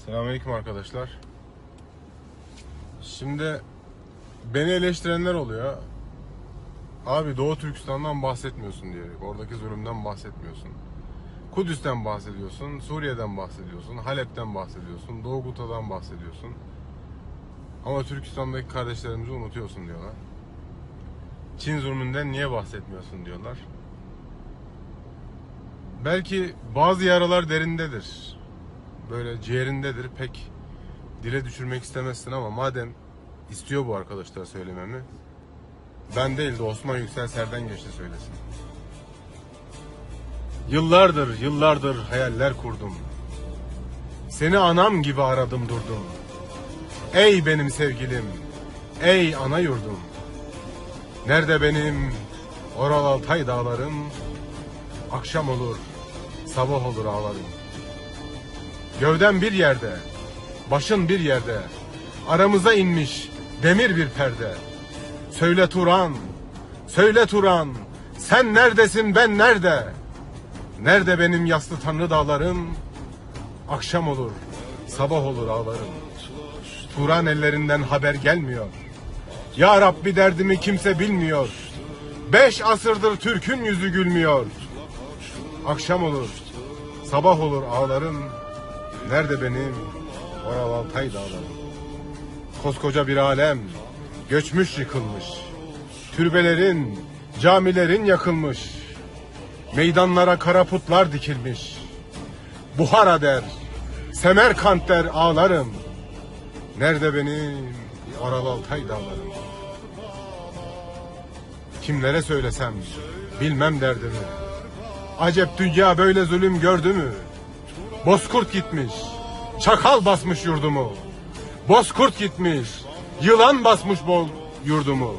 Selamünaleyküm arkadaşlar. Şimdi beni eleştirenler oluyor. Abi Doğu Türkistan'dan bahsetmiyorsun diyerek. Oradaki zulümden bahsetmiyorsun. Kudüs'ten bahsediyorsun, Suriye'den bahsediyorsun, Halep'ten bahsediyorsun, Doğu Guta'dan bahsediyorsun. Ama Türkistan'daki kardeşlerimizi unutuyorsun diyorlar. Çin zulmünden niye bahsetmiyorsun diyorlar. Belki bazı yaralar derindedir. Böyle ciğerindedir. Pek dile düşürmek istemezsin ama madem istiyor bu arkadaşlar söylememi, ben değil de Osman Yüksel Serden geçti söylesin. Yıllardır hayaller kurdum. Seni anam gibi aradım durdum. Ey benim sevgilim, ey ana yurdum. Nerede benim Oral Altay dağlarım? Akşam olur, sabah olur ağlarım. Gövden bir yerde, başın bir yerde, aramıza inmiş demir bir perde. Söyle Turan, söyle Turan, sen neredesin ben nerede? Nerede benim yaslı tanrı dağlarım? Akşam olur, sabah olur ağlarım. Turan ellerinden haber gelmiyor. Ya Rabbi derdimi kimse bilmiyor. 5 asırdır Türk'ün yüzü gülmüyor. Akşam olur, sabah olur ağlarım. Nerede benim Oral Altay dağlarım? Koskoca bir alem göçmüş yıkılmış. Türbelerin, camilerin yakılmış. Meydanlara kara putlar dikilmiş. Buhara der, Semerkant der ağlarım. Nerede benim Oral Altay dağlarım? Kimlere söylesem bilmem derdimi. Acep dünya böyle zulüm gördü mü? Bozkurt gitmiş, çakal basmış yurdumu. Bozkurt gitmiş, yılan basmış bol yurdumu.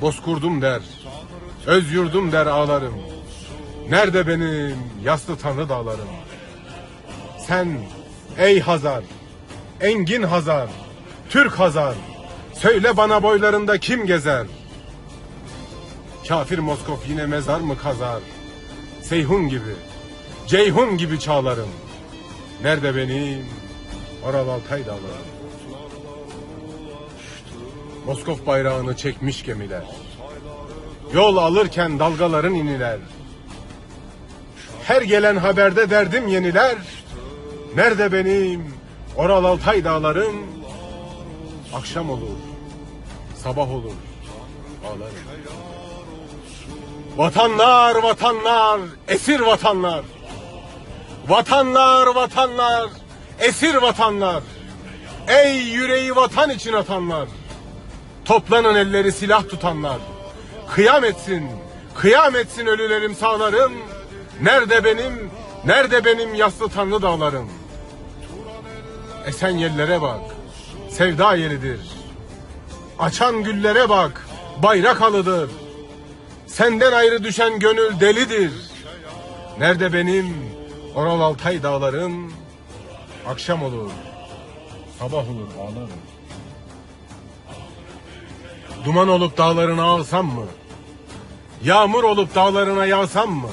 Bozkurdum der, öz yurdum der ağlarım. Nerede benim yaslı tanrı dağlarım? Sen ey Hazar, engin Hazar, Türk Hazar, söyle bana boylarında kim gezer? Kafir Moskov yine mezar mı kazar? Seyhun gibi, Ceyhun gibi çağlarım. Nerede benim Oral Altay dağlarım? Moskov bayrağını çekmiş gemiler. Yol alırken dalgaların iniler. Her gelen haberde derdim yeniler. Nerede benim Oral Altay dağlarım? Akşam olur, sabah olur, ağlarım. Vatanlar, vatanlar, esir vatanlar. Vatanlar, vatanlar, esir vatanlar. Ey yüreği vatan için atanlar. Toplanın elleri silah tutanlar. Kıyam etsin ölülerim sağlarım. Nerede benim yaslı tanrı dağlarım? Esen yerlere bak, sevda yeridir. Açan güllere bak, bayrak halıdır. Senden ayrı düşen gönül delidir. Nerede benim Oral Altay dağlarım? Akşam olur, sabah olur ağlarım. Duman olup dağlarına alsam mı? Yağmur olup dağlarına yağsam mı?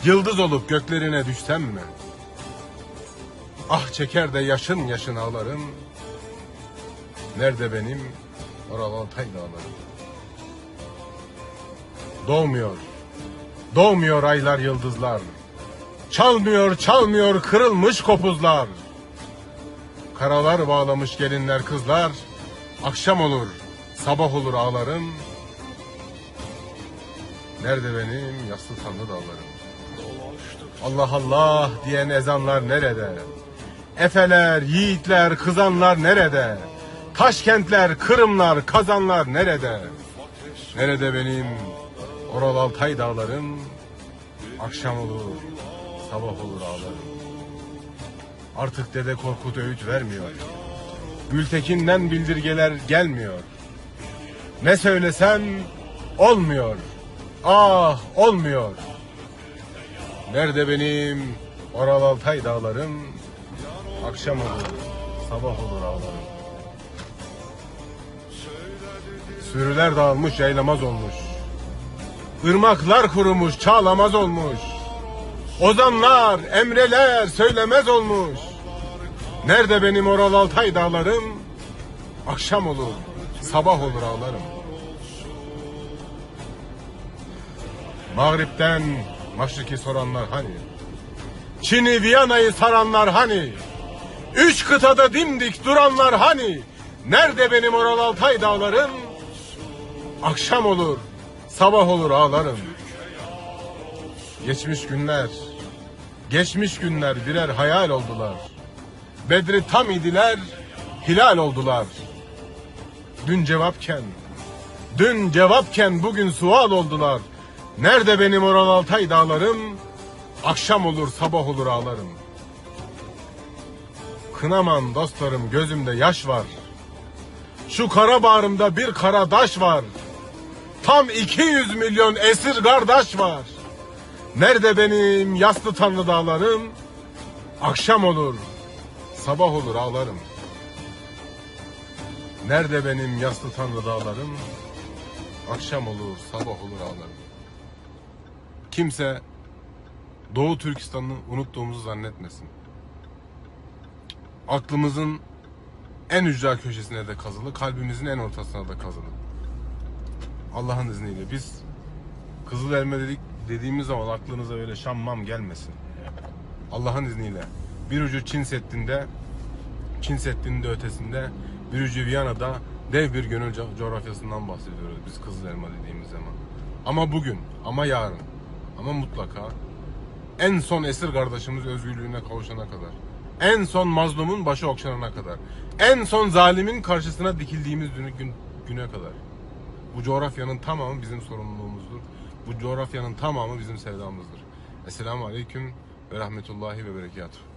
Yıldız olup göklerine düşsem mi? Ah çeker de yaşın yaşın ağlarım. Nerede benim Oral Altay dağlarım? Doğmuyor aylar yıldızlar. Çalmıyor kırılmış kopuzlar. Karalar bağlamış gelinler kızlar. Akşam olur, sabah olur ağlarım. Nerede benim yaslı tanrı dağlarım? Allah Allah diyen ezanlar nerede? Efeler, yiğitler, kızanlar nerede? Taşkentler, Kırımlar, Kazanlar nerede? Nerede benim Oral Altay dağlarım? Akşam olur, sabah olur ağlarım. Artık Dede Korkut öğüt vermiyor. Gültekin'den bildirgeler gelmiyor. Ne söylesem olmuyor. Ah olmuyor. Nerede benim Oral Altay dağlarım? Akşam olur, sabah olur ağlarım. Sürüler dağılmış, yaylamaz olmuş. Irmaklar kurumuş, çağlamaz olmuş. Ozanlar, emreler söylemez olmuş. Nerede benim Oral Altay dağlarım? Akşam olur, sabah olur ağlarım. Mağripten Maşrik'i soranlar hani? Çin'i, Viyana'yı saranlar hani? Üç kıtada dimdik duranlar hani? Nerede benim Oral Altay dağlarım? Akşam olur, sabah olur ağlarım. Geçmiş günler birer hayal oldular. Bedri tam idiler, hilal oldular. Dün cevapken bugün sual oldular. Nerede benim Oral Altay dağlarım? Akşam olur, sabah olur ağlarım. Kınaman dostlarım, gözümde yaş var. Şu kara bağrımda bir kara taş var. Tam 200 milyon esir kardeş var. Nerede benim yaslı tanrı dağlarım? Akşam olur, sabah olur ağlarım. Nerede benim yaslı tanrı dağlarım? Akşam olur, sabah olur ağlarım. Kimse Doğu Türkistan'ı unuttuğumuzu zannetmesin. Aklımızın en ücra köşesine de kazılı, kalbimizin en ortasına da kazılı. Allah'ın izniyle biz Kızılelma dediğimiz zaman aklınıza böyle şammam gelmesin. Allah'ın izniyle bir ucu Çin Seddi'nin de ötesinde, bir ucu Viyana'da dev bir gönül coğrafyasından bahsediyoruz biz Kızılelma dediğimiz zaman. Ama bugün, ama yarın, ama mutlaka en son esir kardeşimiz özgürlüğüne kavuşana kadar, en son mazlumun başı okşanana kadar, en son zalimin karşısına dikildiğimiz güne kadar bu coğrafyanın tamamı bizim sorumluluğumuzdur. Bu coğrafyanın tamamı bizim sevdamızdır. Esselamu Aleyküm ve Rahmetullahi ve Berekatuhu.